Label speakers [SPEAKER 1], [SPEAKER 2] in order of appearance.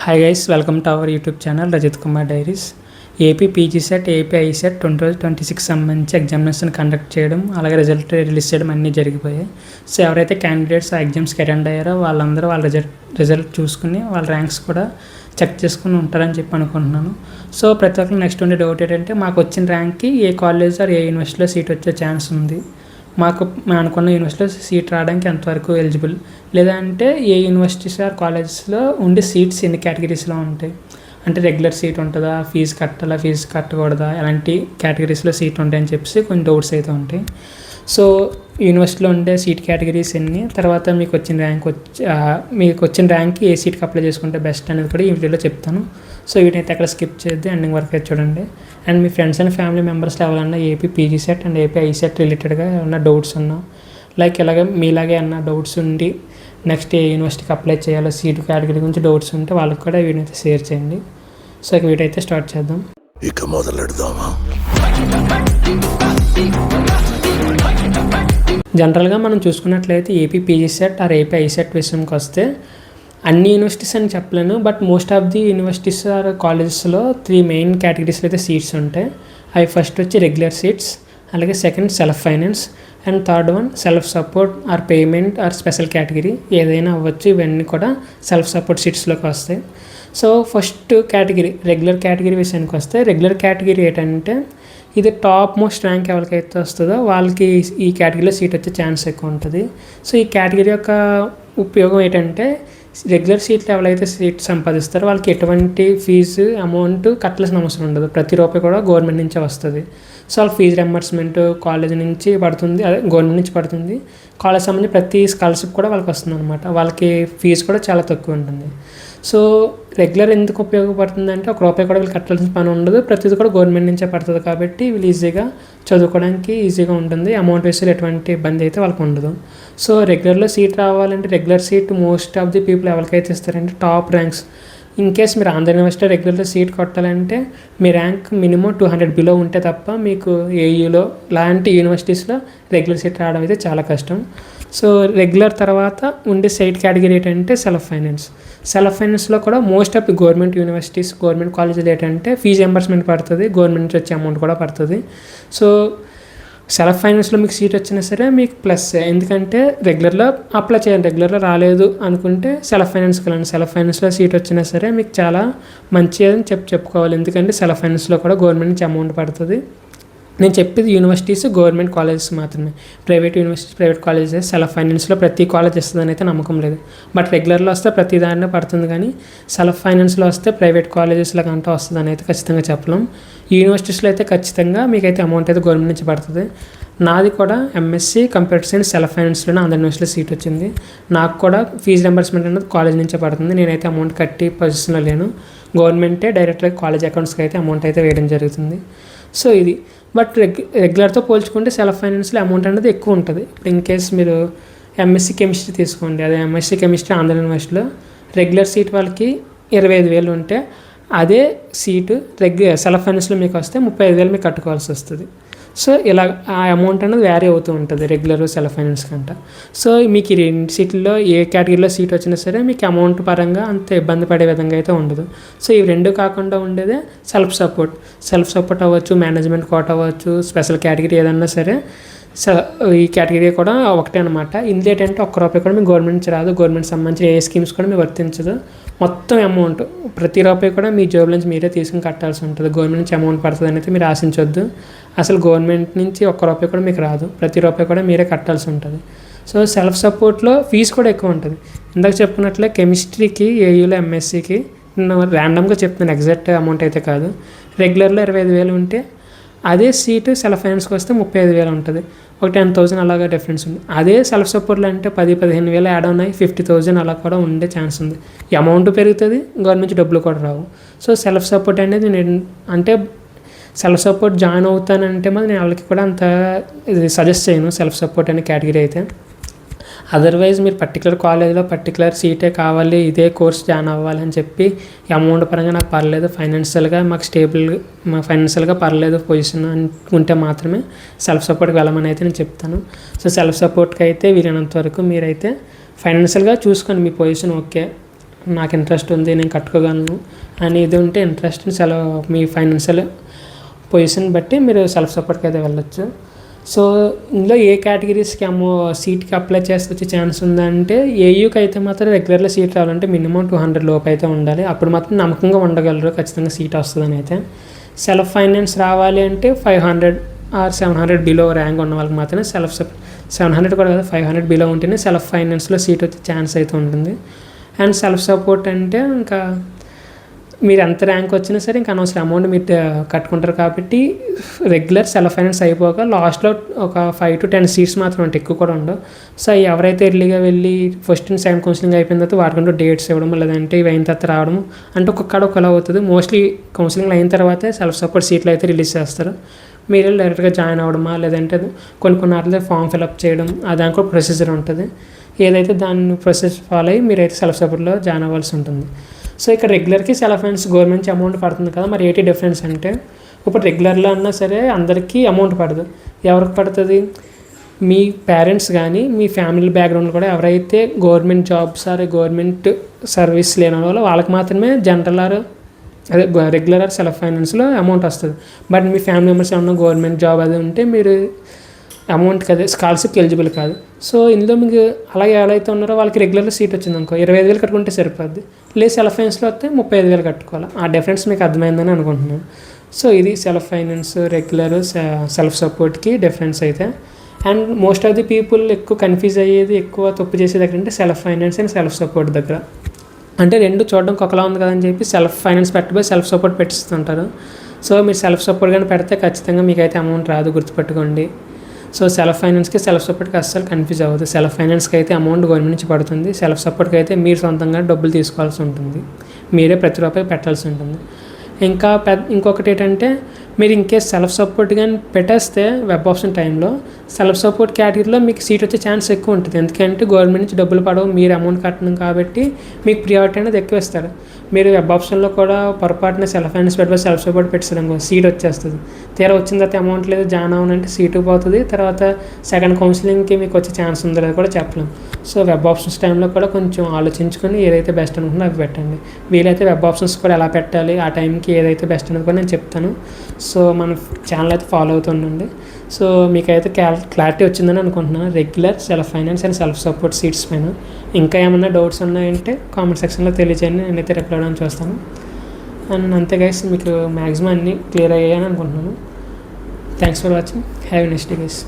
[SPEAKER 1] Hi guys, welcome to our YouTube channel Rajith Kumar diaries. AP PG set, AP ICET 2026 సంబంధించి examination conduct చేయడం, అలాగే result release చేయడం అన్నీ జరిగిపోయాయి. సో ఎవరైతే క్యాండిడేట్స్ ఆ ఎగ్జామ్స్కి అటెండ్ అయ్యారో వాళ్ళందరూ వాళ్ళ రిజల్ట్ చూసుకుని వాళ్ళ ర్యాంక్స్ కూడా చెక్ చేసుకుని ఉంటారని చెప్పి అనుకుంటున్నాను. సో ప్రతి ఒక్కరు నెక్స్ట్ ఉండే డౌట్ ఏంటంటే, మాకు వచ్చిన ర్యాంక్కి ఏ కాలేజ్ ఆర్ ఏ యూనివర్సిటీలో సీట్ వచ్చే ఛాన్స్ ఉంది, మేము అనుకున్న యూనివర్సిటీలో సీట్ రావడానికి ఎంతవరకు ఎలిజిబుల్, లేదంటే ఏ యూనివర్సిటీస్ ఆర్ కాలేజెస్లో ఉండే సీట్స్ ఎన్ని కేటగిరీస్లో ఉంటాయి, అంటే రెగ్యులర్ సీట్ ఉంటుందా, ఫీజు కట్టాలా, ఫీజు కట్టకూడదా, ఎలాంటి కేటగిరీస్లో సీట్ ఉంటాయని చెప్పి కొన్ని డౌట్స్ అయితే ఉంటాయి. సో యూనివర్సిటీలో ఉండే సీట్ కేటగిరీస్ ఎన్ని, తర్వాత మీకు వచ్చిన ర్యాంక్కి ఏ సీట్కి అప్లై చేసుకుంటే బెస్ట్ అనేది కూడా ఈ వీడియోలో చెప్తాను. సో వీటినైతే అక్కడ స్కిప్ చేద్దాం, ఎండింగ్ వరకు అయితే చూడండి. అండ్ మీ ఫ్రెండ్స్ అండ్ ఫ్యామిలీ మెంబర్స్లో ఎవరైనా AP PG CET and AP ICET రిలేటెడ్గా ఏమన్నా డౌట్స్ ఉన్నా, లైక్ ఇలాగ మీలాగే ఏమన్నా డౌట్స్ ఉండి నెక్స్ట్ ఏ యూనివర్సిటీకి అప్లై చేయాలో సీట్ కేటగిరీ గురించి డౌట్స్ ఉంటే వాళ్ళకి కూడా వీడియో అయితే షేర్ చేయండి. సో ఇక వీడియో అయితే స్టార్ట్ చేద్దాం.
[SPEAKER 2] ఇక మొదలెడదామా?
[SPEAKER 1] జనరల్గా మనం చూసుకున్నట్లయితే AP PG CET or AP ICET విషయంకి వస్తే అన్ని యూనివర్సిటీస్ అని చెప్పలేను, but most of the universities or కాలేజెస్లో 3 మెయిన్ కేటగిరీస్లో అయితే సీట్స్ ఉంటాయి. అవి ఫస్ట్ వచ్చి రెగ్యులర్ సీట్స్, అలాగే second self finance, and third one self support are payment are special category, ఏదైనా అవ్వచ్చు. ఇవన్నీ కూడా సెల్ఫ్ సపోర్ట్ సీట్స్లోకి వస్తాయి. So first category regular category విషయానికి వస్తే, రెగ్యులర్ కేటగిరీ ఏంటంటే ఇది టాప్ మోస్ట్ ర్యాంక్ ఎవరికైతే వస్తుందో వాళ్ళకి ఈ కేటగిరీలో సీట్ వచ్చే ఛాన్స్ ఎక్కువ ఉంటుంది. సో ఈ కేటగిరీ యొక్క ఉపయోగం ఏంటంటే, రెగ్యులర్ సీట్లు ఎవరైతే సీట్ సంపాదిస్తారో వాళ్ళకి ఎటువంటి ఫీజు అమౌంట్ కట్టాల్సిన అవసరం ఉండదు. ప్రతి రూపాయి కూడా గవర్నమెంట్ నుంచే వస్తుంది. సో వాళ్ళ ఫీజు రింబర్స్మెంట్ కాలేజ్ నుంచి పడుతుంది, అదే గవర్నమెంట్ నుంచి పడుతుంది. కాలేజ్ సంబంధించి ప్రతి స్కాలర్షిప్ కూడా వాళ్ళకి వస్తుంది అనమాట. వాళ్ళకి ఫీజు కూడా చాలా తక్కువ ఉంటుంది. సో రెగ్యులర్ ఎందుకు ఉపయోగపడుతుంది అంటే, ఒక రూపాయి కూడా వీళ్ళు కట్టాల్సిన పని ఉండదు, ప్రతిదీ కూడా గవర్నమెంట్ నుంచే పడుతుంది కాబట్టి వీళ్ళు ఈజీగా చదువుకోవడానికి ఈజీగా ఉంటుంది. అమౌంట్ విషయంలో ఎటువంటి ఇబ్బంది అయితే వాళ్ళకి ఉండదు. సో రెగ్యులర్లో సీట్ రావాలంటే, regular seat most of the people ఎవరికైతే ఇస్తారంటే టాప్ ర్యాంక్స్. ఇన్ కేస్ మీరు ఆంధ్ర యూనివర్సిటీ రెగ్యులర్లో సీట్ కొట్టాలంటే మీ ర్యాంక్ మినిమం 200 బిలో ఉంటే తప్ప మీకు ఏయూలో లాంటి యూనివర్సిటీస్లో రెగ్యులర్ సీట్ రావడం అయితే చాలా కష్టం. సో రెగ్యులర్ తర్వాత ఉండే సైట్ కేటగిరీ ఏంటంటే సెల్ఫ్ ఫైనాన్స్. సెల్ఫ్ ఫైనాన్స్లో కూడా most of the government universities, government కాలేజీలు ఏంటంటే ఫీజు ఎంబర్స్మెంట్ పడుతుంది, గవర్నమెంట్ నుంచి వచ్చే అమౌంట్ కూడా పడుతుంది. సో సెల్ఫ్ ఫైనాన్స్లో మీకు సీట్ వచ్చినా సరే మీకు ప్లస్, ఎందుకంటే రెగ్యులర్లో అప్లై చేయండి, రెగ్యులర్లో రాలేదు అనుకుంటే సెల్ఫ్ ఫైనాన్స్కి వెళ్ళండి. సెల్ఫ్ ఫైనాన్స్లో సీట్ వచ్చినా సరే మీకు చాలా మంచి అని చెప్పుకోవాలి, ఎందుకంటే సెల్ఫ్ ఫైనాన్స్లో కూడా గవర్నమెంట్ నుంచి అమౌంట్ పడుతుంది. నేను చెప్పేది యూనివర్సిటీస్, గవర్నమెంట్ కాలేజెస్ మాత్రమే. Private universities, private colleges self ఫైనాన్స్లో ప్రతి కాలేజ్ ఇస్తుందని అయితే నమ్మకం లేదు. బట్ రెగ్యులర్లో వస్తే ప్రతి దాంట్లో పడుతుంది, కానీ సెల్ఫ్ ఫైనాన్స్లో వస్తే ప్రైవేట్ కాలేజెస్లో కంటే వస్తుందని అయితే ఖచ్చితంగా చెప్పలేం. యూనివర్సిటీస్లో అయితే ఖచ్చితంగా మీకైతే అమౌంట్ అయితే గవర్నమెంట్ నుంచి పడుతుంది. నాది కూడా ఎంఎస్సీ కంప్యూటర్ సైన్స్ సెల్ఫ్ ఫైనాన్స్లోనే ఆంధ్ర యూనివర్సిటీలో సీట్ వచ్చింది. నాకు కూడా ఫీజు రింబర్స్మెంట్ అనేది కాలేజ్ నుంచే పడుతుంది. నేనైతే అమౌంట్ కట్టి పొజిషన్లో లేను, గవర్నమెంటే డైరెక్ట్గా కాలేజ్ అకౌంట్స్కి అయితే అమౌంట్ అయితే వేయడం జరుగుతుంది. సో ఇది బట్ రెగ్యులర్తో పోల్చుకుంటే సెల్ఫ్ ఫైనాన్స్లో అమౌంట్ అనేది ఎక్కువ ఉంటుంది. ఇప్పుడు ఇన్ కేస్ మీరు ఎంఎస్సీ కెమిస్ట్రీ తీసుకోండి, అదే ఎంఎస్సీ కెమిస్ట్రీ ఆంధ్ర యూనివర్సిటీలో రెగ్యులర్ సీట్ వాళ్ళకి 25,000 ఉంటే, అదే సీటు సెల్ఫ్ ఫైనాన్స్లో మీకు వస్తే 35,000 మీకు కట్టుకోవాల్సి వస్తుంది. సో ఇలా ఆ అమౌంట్ అనేది వ్యారీ అవుతూ ఉంటుంది రెగ్యులర్ సెల్ఫ్ ఫైనాన్స్ కంట. సో మీకు ఈ 2 సీట్లలో ఏ కేటగిరీలో సీట్ వచ్చినా సరే మీకు అమౌంట్ పరంగా అంత ఇబ్బంది పడే విధంగా అయితే ఉండదు. సో ఇవి 2 కాకుండా ఉండేదే సెల్ఫ్ సపోర్ట్ అవ్వచ్చు, మేనేజ్మెంట్ కోట అవ్వచ్చు, స్పెషల్ కేటగిరీ ఏదన్నా సరే. సో ఈ కేటగిరీ కూడా ఒకటే అనమాట. ఇందులో ఏంటంటే ఒక్క రూపాయి కూడా మీకు గవర్నమెంట్ నుంచి రాదు, గవర్నమెంట్ సంబంధించిన ఏ స్కీమ్స్ కూడా మీకు వర్తించదు. మొత్తం అమౌంట్ ప్రతి రూపాయి కూడా మీ జోబుల నుంచి మీరే తీసుకుని కట్టాల్సి ఉంటుంది. గవర్నమెంట్ నుంచి అమౌంట్ పడుతుంది అనేది మీరు ఆశించొద్దు. అసలు గవర్నమెంట్ నుంచి ఒక్క రూపాయి కూడా మీకు రాదు, ప్రతి రూపాయి కూడా మీరే కట్టాల్సి ఉంటుంది. సో సెల్ఫ్ సపోర్ట్లో ఫీజు కూడా ఎక్కువ ఉంటుంది. ఇందాక చెప్పుకున్నట్లే కెమిస్ట్రీకి, ఏయూలో, ఎంఎస్సీకి నేను ర్యాండమ్గా చెప్తున్నాను, ఎగ్జాక్ట్ అమౌంట్ అయితే కాదు. రెగ్యులర్లో 25,000 ఉంటే అదే సీటు సెల్ఫ్ ఫైనాన్స్కి వస్తే 35,000 ఉంటుంది. ఒక 10,000 అలాగా డిఫరెన్స్ ఉంది. అదే సెల్ఫ్ సపోర్ట్లో అంటే 10,000-15,000 యాడ్ ఉన్నాయి, 50,000 అలా కూడా ఉండే ఛాన్స్ ఉంది. ఈ అమౌంట్ పెరుగుతుంది, గవర్నమెంట్ నుంచి డబ్బులు కూడా రావు. సో సెల్ఫ్ సపోర్ట్ అనేది నేను అంటే సెల్ఫ్ సపోర్ట్ జాయిన్ అవుతానంటే మరి నేను వాళ్ళకి కూడా అంత సజెస్ట్ చేయను సెల్ఫ్ సపోర్ట్ అనే కేటగిరీ అయితే. అదర్వైజ్ మీరు పర్టికులర్ కాలేజ్లో పర్టికులర్ సీటే కావాలి, ఇదే కోర్స్ జాయిన్ అవ్వాలి అని చెప్పి అమౌంట్ పరంగా నాకు పర్లేదు, ఫైనాన్షియల్గా ఫైనాన్షియల్గా పర్లేదు పొజిషన్ అనుకుంటే మాత్రమే సెల్ఫ్ సపోర్ట్కి వెళ్ళమని అయితే నేను చెప్తాను. సో సెల్ఫ్ సపోర్ట్కి అయితే వీలైనంత వరకు మీరైతే ఫైనాన్షియల్గా చూసుకోండి, మీ పొజిషన్ ఓకే, నాకు ఇంట్రెస్ట్ ఉంది, నేను కట్టుకోగలను అనేది ఉంటే ఇంట్రెస్ట్ మీ ఫైనాన్షియల్ పొజిషన్ బట్టి మీరు సెల్ఫ్ సపోర్ట్కి అయితే వెళ్ళొచ్చు. సో ఇందులో ఏ కేటగిరీస్కి సీట్కి అప్లై చేస్తే వచ్చే ఛాన్స్ ఉందంటే ఏయూకి అయితే మాత్రం రెగ్యులర్లో సీట్ రావాలంటే మినిమం 200 లోపు అయితే ఉండాలి. అప్పుడు మాత్రం నమ్మకంగా ఉండగలరు ఖచ్చితంగా సీట్ వస్తుందని అయితే. సెల్ఫ్ ఫైనాన్స్ రావాలి అంటే 500 ఆర్ 700 బిలో ర్యాంక్ ఉన్న వాళ్ళకి మాత్రమే 700 కూడా కాదు 500 బిలో ఉంటేనే సెల్ఫ్ ఫైనాన్స్లో సీట్ వచ్చే ఛాన్స్ అయితే ఉంటుంది. అండ్ సెల్ఫ్ సపోర్ట్ అంటే ఇంకా మీరు ఎంత ర్యాంక్ వచ్చినా సరే ఇంకా అనవసరం అమౌంట్ మీరు కట్టుకుంటారు కాబట్టి రెగ్యులర్ సెల్ఫ్ ఫైనాన్స్ అయిపోక లాస్ట్లో ఒక 5 to 10 సీట్స్ మాత్రం ఉంటాయి, ఎక్కువ కూడా ఉండవు. సో ఎవరైతే ఎర్లీగా వెళ్ళి ఫస్ట్ అండ్ సెకండ్ కౌన్సిలింగ్ అయిపోయిన తర్వాత వాటికంటూ డేట్స్ ఇవ్వడం లేదంటే ఇవి అయిన తర్వాత రావడం అంటే ఒక్కొక్కడ ఒకలా అవుతుంది. మోస్ట్లీ కౌన్సిలింగ్ అయిన తర్వాతే సెల్ఫ్ సపోర్ట్ సీట్లు అయితే రిలీజ్ చేస్తారు. మీరు డైరెక్ట్గా జాయిన్ అవ్వడమా లేదంటే కొన్ని వాటిలో ఫామ్ ఫిల్అప్ చేయడం దానికి కూడా ప్రొసీజర్ ఉంటుంది. ఏదైతే దాన్ని ప్రొసెస్ ఫాలో అయ్యి మీరైతే సెల్ఫ్ సపోర్ట్లో జాయిన్ అవ్వాల్సి ఉంటుంది. సో ఇక్కడ రెగ్యులర్కి సెల్ఫ్ ఫైనాన్స్ గవర్నమెంట్ నుంచి అమౌంట్ పడుతుంది కదా, మరి ఏంటి డిఫరెన్స్ అంటే ఇప్పుడు రెగ్యులర్లో అన్నా సరే అందరికీ అమౌంట్ పడదు. ఎవరికి పడుతుంది? మీ పేరెంట్స్ కానీ మీ ఫ్యామిలీ బ్యాక్గ్రౌండ్ కూడా ఎవరైతే government jobs or government service లేని వాళ్ళకి మాత్రమే general or regular or self ఫైనాన్స్లో అమౌంట్ వస్తుంది. బట్ మీ ఫ్యామిలీ మెంబర్స్ ఏమన్నా గవర్నమెంట్ జాబ్ అది ఉంటే మీరు అమౌంట్ కదా స్కాలర్షిప్కి ఎలిజిబుల్ కాదు. సో ఇందులో మీకు అలాగే ఎవరైతే ఉన్నారో వాళ్ళకి రెగ్యులర్లో సీట్ వచ్చింది అనుకో 25,000 కట్టుకుంటే సరిపోద్ది. లేదు సెల్ఫ్ ఫైనాన్స్లో వస్తే 35,000 కట్టుకోవాలి. ఆ డిఫరెన్స్ మీకు అర్థమైందని అనుకుంటున్నాను. సో ఇది సెల్ఫ్ ఫైనాన్స్ రెగ్యులర్ సెల్ఫ్ సపోర్ట్కి డిఫరెన్స్ అయితే. And most of the people ఎక్కువ కన్ఫ్యూజ్ అయ్యేది ఎక్కువ తప్పు చేసేది ఎక్కడంటే self finance and self support దగ్గర. అంటే రెండు చూడడానికి ఒకలా ఉంది కదని చెప్పి సెల్ఫ్ ఫైనాన్స్ పెట్టబోయి సెల్ఫ్ సపోర్ట్ పెట్టిస్తుంటారు. సో మీరు సెల్ఫ్ సపోర్ట్ కానీ పెడితే ఖచ్చితంగా మీకైతే అమౌంట్ రాదు, గుర్తుపెట్టుకోండి. సో సెల్ఫ్ ఫైనాన్స్కి సెల్ఫ్ సపోర్ట్కి అస్సలు కన్ఫ్యూజ్ అవ్వదు. సెల్ఫ్ ఫైనాన్స్కి అయితే అమౌంట్ గవర్నమెంట్ నుంచి పడుతుంది, సెల్ఫ్ సపోర్ట్కి అయితే మీరు సొంతంగా డబ్బులు తీసుకోవాల్సి ఉంటుంది, మీరే ప్రతి రూపాయి పెట్టాల్సి ఉంటుంది. ఇంకొకటి ఏంటంటే మీరు ఇంకేస్ సెల్ఫ్ సపోర్ట్ కానీ పెట్టేస్తే వెబ్ ఆప్షన్ టైంలో సెల్ఫ్ సపోర్ట్ కేటగిరీలో మీకు సీట్ వచ్చే ఛాన్స్ ఎక్కువ ఉంటుంది. ఎందుకంటే గవర్నమెంట్ నుంచి డబ్బులు పడవు, మీరు అమౌంట్ కట్టడం కాబట్టి మీకు ప్రియారిటీ అనేది ఎక్కువ ఇస్తారు. మీరు వెబ్ ఆప్షన్లో కూడా పొరపాటున సెల్ఫ్ ఫైనాన్స్ పెట్టబోయి సెల్ఫ్ సపోర్ట్ పెట్టేసారు సీట్ వచ్చేస్తుంది. తీరా వచ్చిన తర్వాత అమౌంట్ లేదు జాయిన్ అవ్వనంటే సీటు పోతుంది. తర్వాత సెకండ్ కౌన్సిలింగ్కి మీకు వచ్చే ఛాన్స్ ఉంది అది కూడా చెప్పలేం. సో వెబ్ ఆప్షన్స్ టైంలో కూడా కొంచెం ఆలోచించుకొని ఏదైతే బెస్ట్ అనుకుంటే అవి పెట్టండి. వీలైతే వెబ్ ఆప్షన్స్ కూడా ఎలా పెట్టాలి ఆ టైంకి ఏదైతే బెస్ట్ అనేది కూడా నేను చెప్తాను. సో మన ఛానల్ అయితే ఫాలో అవుతుండండి. సో మీకైతే క్లారిటీ వచ్చిందని అనుకుంటున్నాను regular self finance and self support seats పైన. ఇంకా ఏమన్నా డౌట్స్ ఉన్నాయంటే కామెంట్ సెక్షన్లో తెలియజేయండి, నేనైతే రిప్లై అవ్వడానికి చూస్తాను. అండ్ అంతే గైస్, మీకు మ్యాక్సిమం అన్నీ క్లియర్ అయ్యాయని అనుకుంటున్నాను. Thanks for watching, have a next day guys.